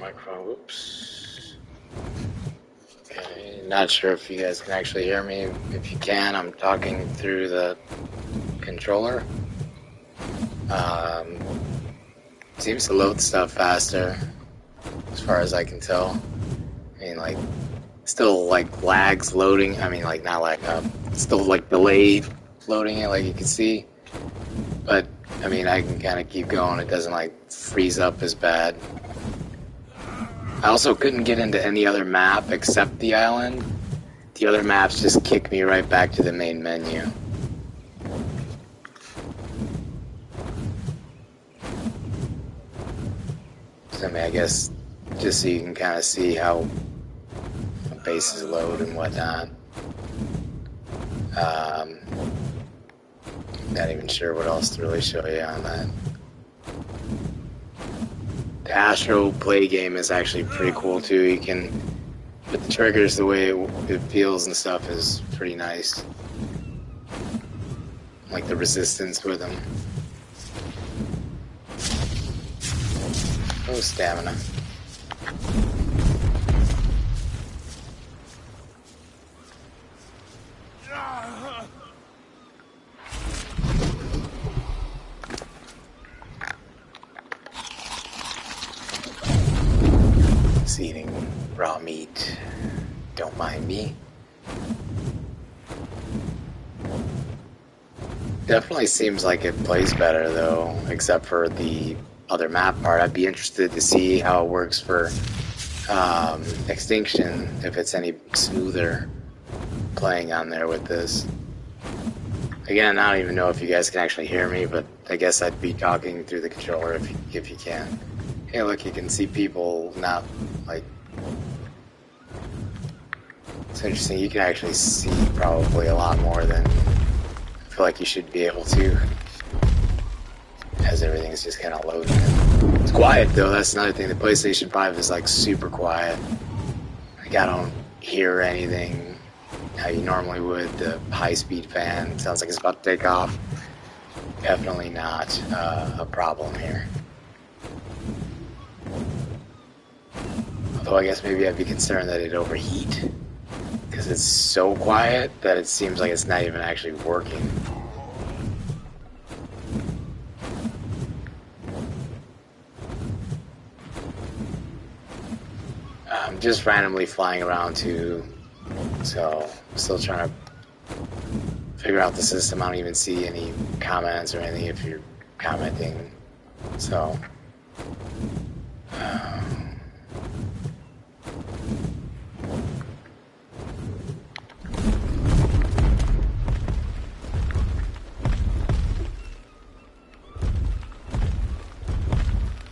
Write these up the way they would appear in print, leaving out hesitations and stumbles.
microphone. Whoops. Okay, not sure if you guys can actually hear me. If you can, I'm talking through the controller. Seems to load stuff faster, as far as I can tell. I mean, like, still like lags loading. I mean, like not lag up. Still like delayed loading it, like you can see. But I mean, I can kind of keep going. It doesn't like freeze up as bad. I also couldn't get into any other map except the island. The other maps just kick me right back to the main menu. So I mean, I guess just so you can kind of see how bases load and whatnot. Not even sure what else to really show you on that. The Astro play game is actually pretty cool too. You can, with the triggers, the way it feels and stuff is pretty nice. Like the resistance with them. Oh, stamina. It's eating raw meat. Don't mind me. Definitely seems like it plays better though, except for the other map part. I'd be interested to see how it works for Extinction, if it's any smoother playing on there with this. Again, I don't even know if you guys can actually hear me, but I guess I'd be talking through the controller if you can. Hey, look, you can see people not, like... It's interesting, you can actually see probably a lot more than I feel like you should be able to, as everything's just kind of loading. It's quiet, though, that's another thing. The PlayStation 5 is, like, super quiet. Like, I don't hear anything how you normally would. The high-speed fan sounds like it's about to take off. Definitely not a problem here. Although I guess maybe I'd be concerned that it'd overheat, because it's so quiet that it seems like it's not even actually working. I'm just randomly flying around too, so I'm still trying to figure out the system. I don't even see any comments or anything if you're commenting, so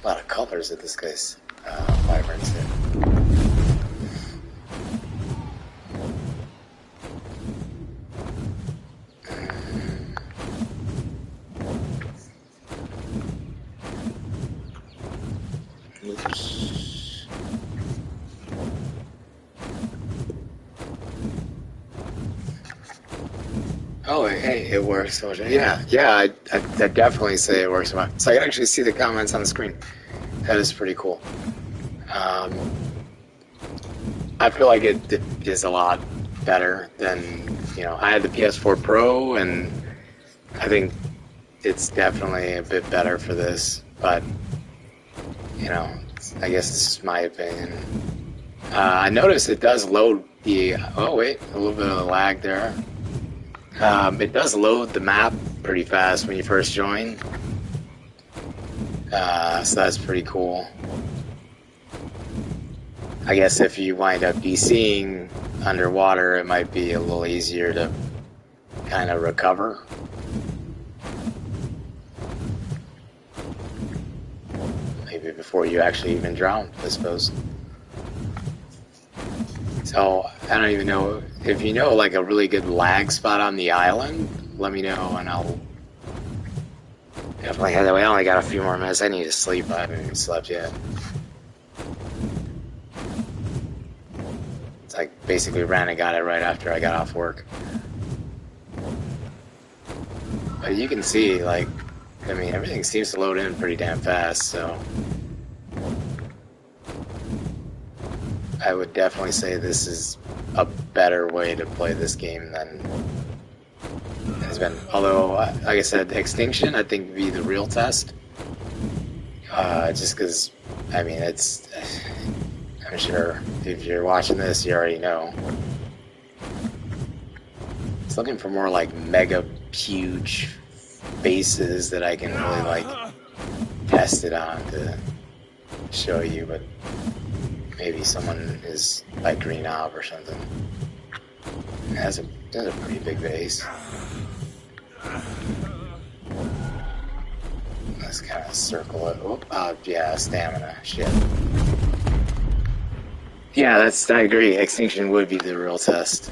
a lot of colors at this guy's vibrance there. Oops. Oh, hey, it works. Yeah, I'd definitely say it works. So I can actually see the comments on the screen. That is pretty cool. I feel like it is a lot better than, I had the PS4 Pro, and I think it's definitely a bit better for this, but, I guess it's just my opinion. I noticed it does load the, oh wait, a little bit of a lag there. It does load the map pretty fast when you first join. So that's pretty cool. I guess if you wind up DCing underwater, it might be a little easier to kind of recover. Maybe before you actually even drown, I suppose. So, I don't even know, if you know like a really good lag spot on the island, let me know and I'll definitely head that way. I only got a few more minutes. I need to sleep. I haven't even slept yet. It's like basically ran and got it right after I got off work. But you can see, like, I mean, everything seems to load in pretty damn fast, so I would definitely say this is a better way to play this game than has been. Although, like I said, Extinction I think would be the real test. Just because, I mean, it's. I'm sure if you're watching this, you already know. It's looking for more like mega huge bases that I can really like test it on to show you, but maybe someone is like Green Knob or something. It has a pretty big base. Let's kind of circle it. Oh, yeah, stamina. Shit. Yeah, I agree. Extinction would be the real test.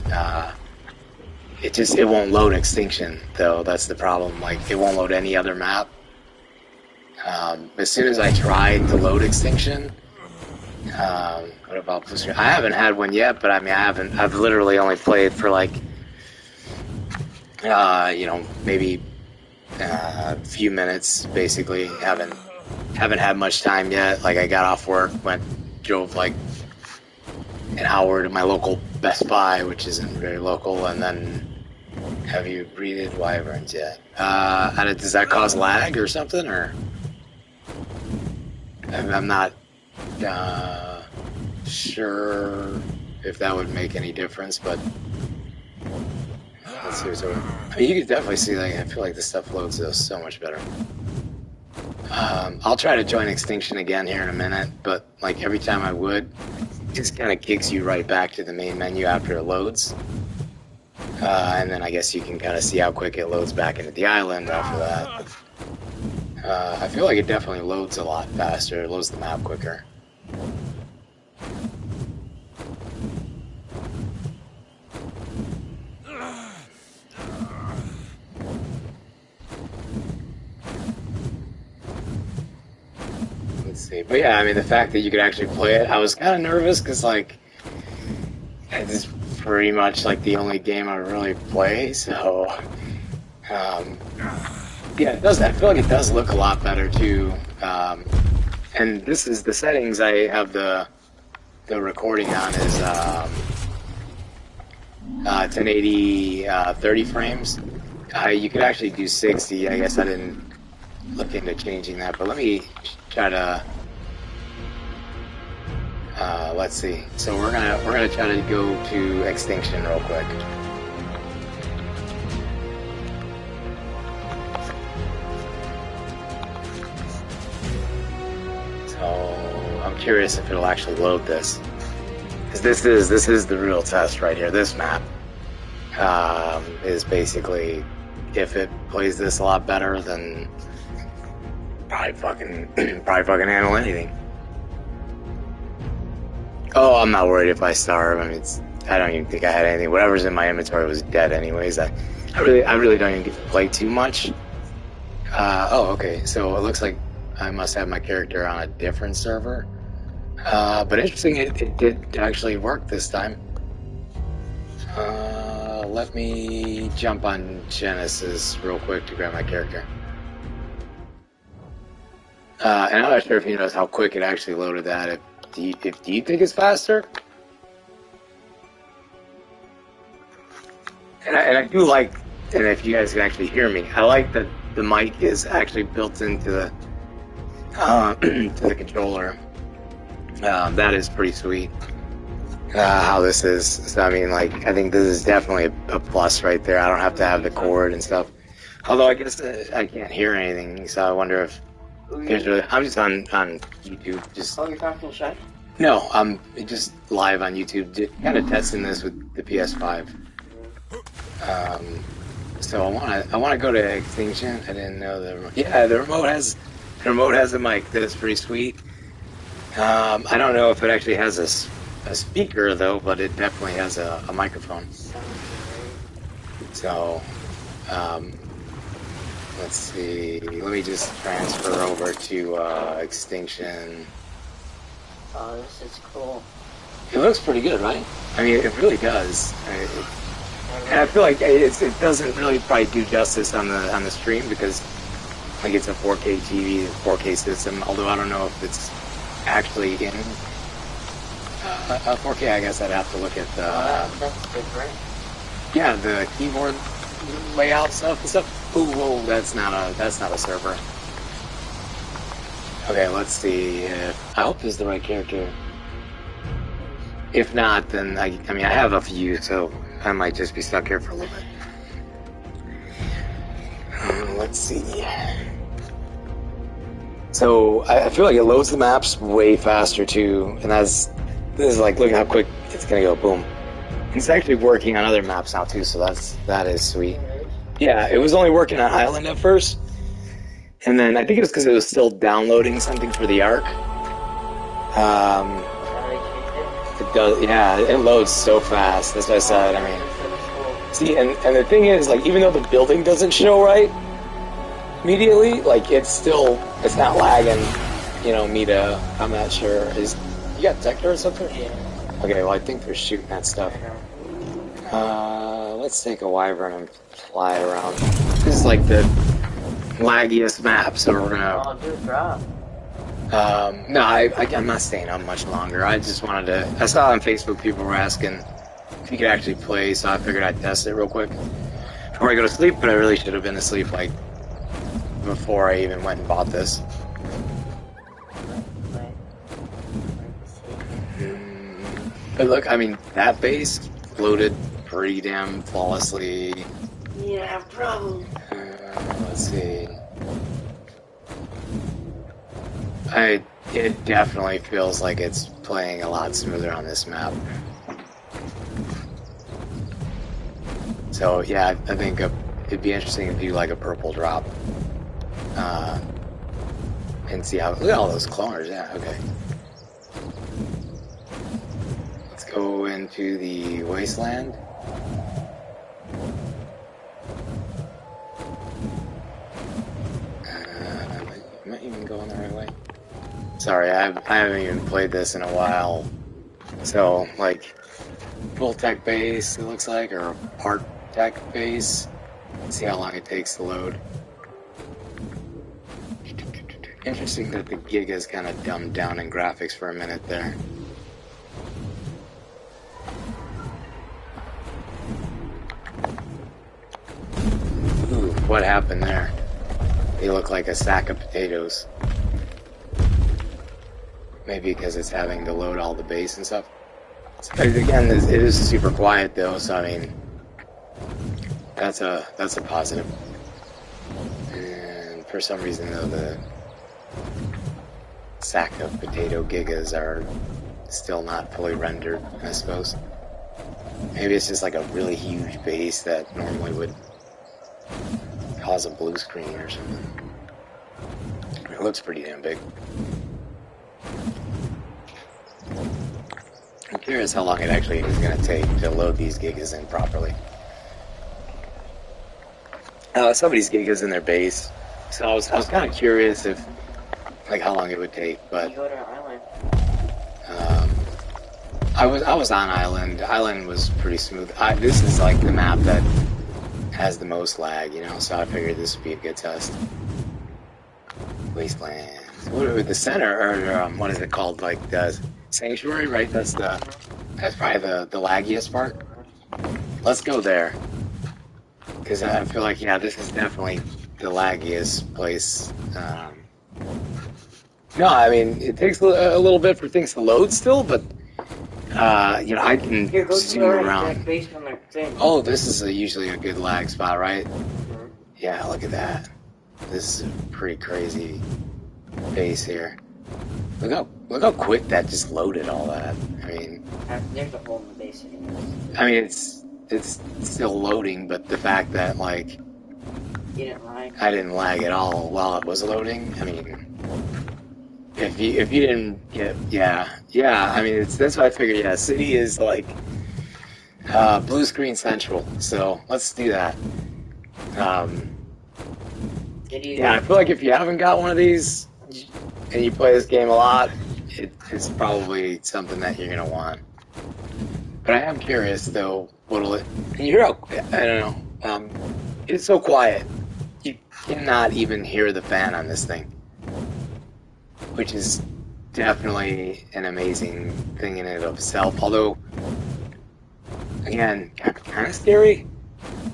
It won't load Extinction, though. That's the problem. Like, it won't load any other map. As soon as I tried to load Extinction, what about Blue Screen? I haven't had one yet, but I mean, I've literally only played for like, maybe a few minutes, basically. Haven't had much time yet. Like, I got off work, drove like an hour to my local Best Buy, which isn't very local, and then have you breeded wyverns yet? Does that cause lag or something, or? I'm not sure if that would make any difference, but let's see. So, I mean, you can definitely see, like, I feel like this stuff loads so much better. I'll try to join Extinction again here in a minute, but like every time I would, it just kind of kicks you right back to the main menu after it loads. And then I guess you can kind of see how quick it loads back into the island after that. I feel like it definitely loads a lot faster. It loads the map quicker. Let's see. But yeah, I mean, the fact that you could actually play it, I was kind of nervous because, like, this is pretty much like the only game I really play, so yeah, it does. I feel like it does look a lot better too. And this is the settings I have the recording on is 1080 30 frames. You could actually do 60. I guess I didn't look into changing that, but let me try to. Let's see. So we're gonna try to go to Extinction real quick. So I'm curious if it'll actually load this, because this is the real test right here. This map is basically, if it plays this a lot better, then probably fucking handle anything. Oh, I'm not worried if I starve. I mean, I don't even think I had anything. Whatever's in my inventory was dead anyways. I really don't even get to play too much. Oh, okay. So it looks like I must have my character on a different server. But interesting, it did actually work this time. Let me jump on Genesis real quick to grab my character. And I'm not sure if you noticed how quick it actually loaded that. Do you think it's faster? And I do like, and if you guys can actually hear me, I like that the mic is actually built into the to the controller. That is pretty sweet. How this is. So I mean, like, I think this is definitely a plus right there. I don't have to have the cord and stuff. Although I guess I can't hear anything, so I wonder if. I'm just on YouTube. Just. Oh, you're talking to Shaq? No, I'm just live on YouTube, kind of testing this with the ps5. So I wanna go to Extinction. I didn't know the remote has a mic. That's pretty sweet. I don't know if it actually has a speaker though, but it definitely has a microphone. So. Let's see. Let me just transfer over to Extinction. Oh, this is cool. It looks pretty good, right? I mean, it really does. And I feel like it doesn't really probably do justice on the stream because like it's a 4K TV, 4K system. Although I don't know if it's actually in 4K, I guess I'd have to look at the That's different. yeah the keyboard layout stuff and stuff. Ooh, whoa, that's not a server. Okay, let's see. I hope this is the right character. If not, then I mean I have a few, so I might just be stuck here for a little bit. Let's see. So I feel like it loads the maps way faster too, and this is like look at how quick it's gonna go. Boom. It's actually working on other maps now too, so that is sweet. Yeah, it was only working on Island at first, and then I think it was because it was still downloading something for the Ark. It does, yeah, it loads so fast. That's what I said. I mean, see, and the thing is, like, even though the building doesn't show right immediately, like, it's not lagging, I'm not sure. You got Dector or something? Yeah. Okay, well, I think they're shooting that stuff. Let's take a Wyvern and fly around. This is like the laggiest map, so we're gonna... Oh, dude, drop. No, I'm not staying up much longer. I just wanted to... I saw on Facebook people were asking if you could actually play, so I figured I'd test it real quick before I go to sleep, but I really should have been asleep, like, before I even went and bought this. But look, I mean, that base loaded pretty damn flawlessly. Yeah, problem. Let's see. It definitely feels like it's playing a lot smoother on this map. So yeah, I think it'd be interesting to do like a purple drop. And see how, look at all those cloners, yeah, okay. Let's go into the wasteland. Am I even going the right way? Sorry, I haven't even played this in a while. So, like, full tech base, it looks like, or a part tech base. Let's see how long it takes to load. Interesting that the Giga's kind of dumbed down in graphics for a minute there. Ooh, what happened there? They look like a sack of potatoes. Maybe because it's having to load all the base and stuff. Again, it is super quiet though, so I mean, that's a positive. And for some reason though, the sack of potato gigas are still not fully rendered, I suppose. Maybe it's just like a really huge base that normally would cause a blue screen or something. It looks pretty damn big. I'm curious how long it actually is going to take to load these gigas in properly. Somebody's gigas in their base, so I was kind of curious if, like, how long it would take. But You go to an island. I was on island. Island was pretty smooth. This is like the map that has the most lag, So I figured this would be a good test. Wasteland. What the center, or what is it called? Like the sanctuary, right? That's probably the laggiest part. Let's go there, because I feel like this is definitely the laggiest place. No, I mean it takes a little bit for things to load still, but I can Here, go to zoom the around. base from the thing. Oh, this is usually a good lag spot, right? Yeah, look at that. This is a pretty crazy base here. Look how quick that just loaded all that. I mean, There's a hole in the base anyways. I mean it's still loading, but the fact that like You didn't lag. I didn't lag at all while it was loading. I mean, if you didn't get I mean that's what I figured. Yeah, city is like blue screen central. So let's do that. Yeah, I feel like if you haven't got one of these and you play this game a lot, it's probably something that you're gonna want. But I am curious though, what'll it? And you hear how, I don't know. It's so quiet. You cannot even hear the fan on this thing, which is definitely an amazing thing in and of itself. Although, again, kind of scary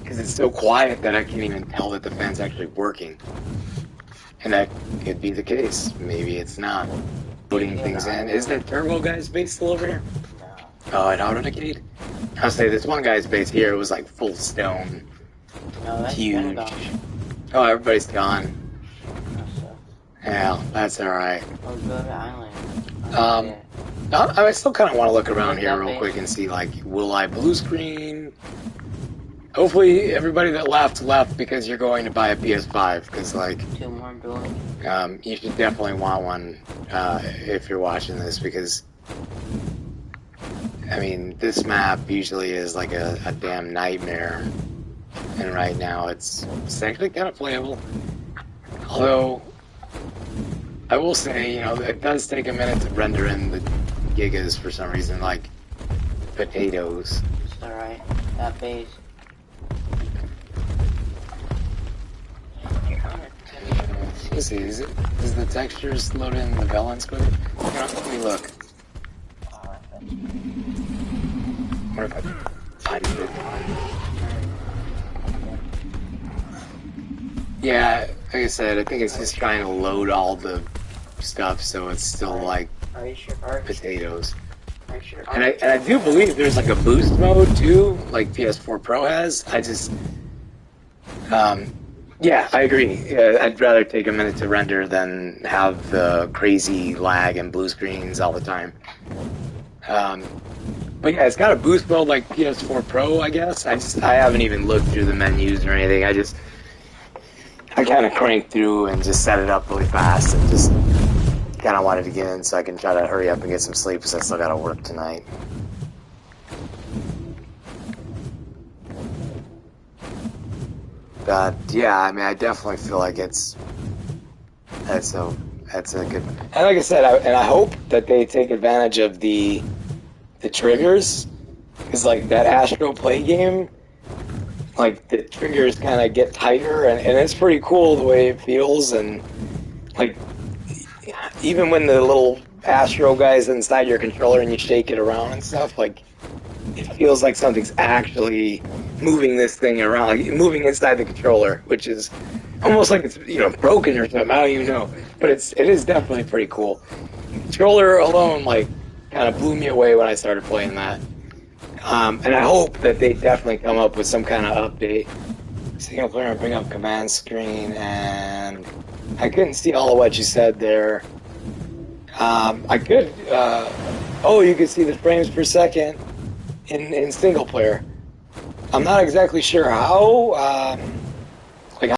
because it's so quiet that I can't even tell that the fan's actually working. And that could be the case. Maybe it's not. Putting things in. Is that Turbo guy's base still over here? Oh, it auto-decayed? I'll say this one guy's base here was like full stone. No, that's Huge. gone. Oh, everybody's gone. Oh, so. Yeah, that's alright. Oh, go to island. I still kind of want to look around here real base. quick and see, like, will I blue screen? Hopefully everybody that left because you're going to buy a PS5, because, like, 2 more doors. you should definitely want one if you're watching this, because, I mean, this map usually is like a damn nightmare, and right now it's actually kind of playable. Although, I will say, you know, it does take a minute to render in the gigas for some reason, like potatoes. It's alright. That base. Let's see, is the textures loaded in the Valence code? You know, let me look. What if I find it? Yeah, like I said, I think it's just trying to load all the stuff, so it's still like Are you sure? Are potatoes. you sure? And I do believe there's like a boost mode too, like PS4 Pro has. I just, yeah, I agree. I'd rather take a minute to render than have the crazy lag and blue screens all the time. But yeah, it's got a boost mode like PS4 Pro, I guess. I haven't even looked through the menus or anything. I kind of cranked through and just set it up really fast and just kind of wanted to get in so I can try to hurry up and get some sleep because I still got to work tonight. But yeah, I mean, I definitely feel like that's a good. And like I said, I hope that they take advantage of the triggers, because like that Astro Play game, like the triggers kind of get tighter, and it's pretty cool the way it feels, and like even when the little Astro guy's inside your controller and you shake it around and stuff, like it feels like something's actually moving this thing around, like moving inside the controller, which is almost like it's, you know, broken or something. I don't even know, but it is definitely pretty cool. The controller alone, like, kind of blew me away when I started playing that. And I hope that they definitely come up with some kind of update. Single player, bring up command screen, and I couldn't see all of what you said there. I could, oh, you could see the frames per second in single player. I'm not exactly sure how.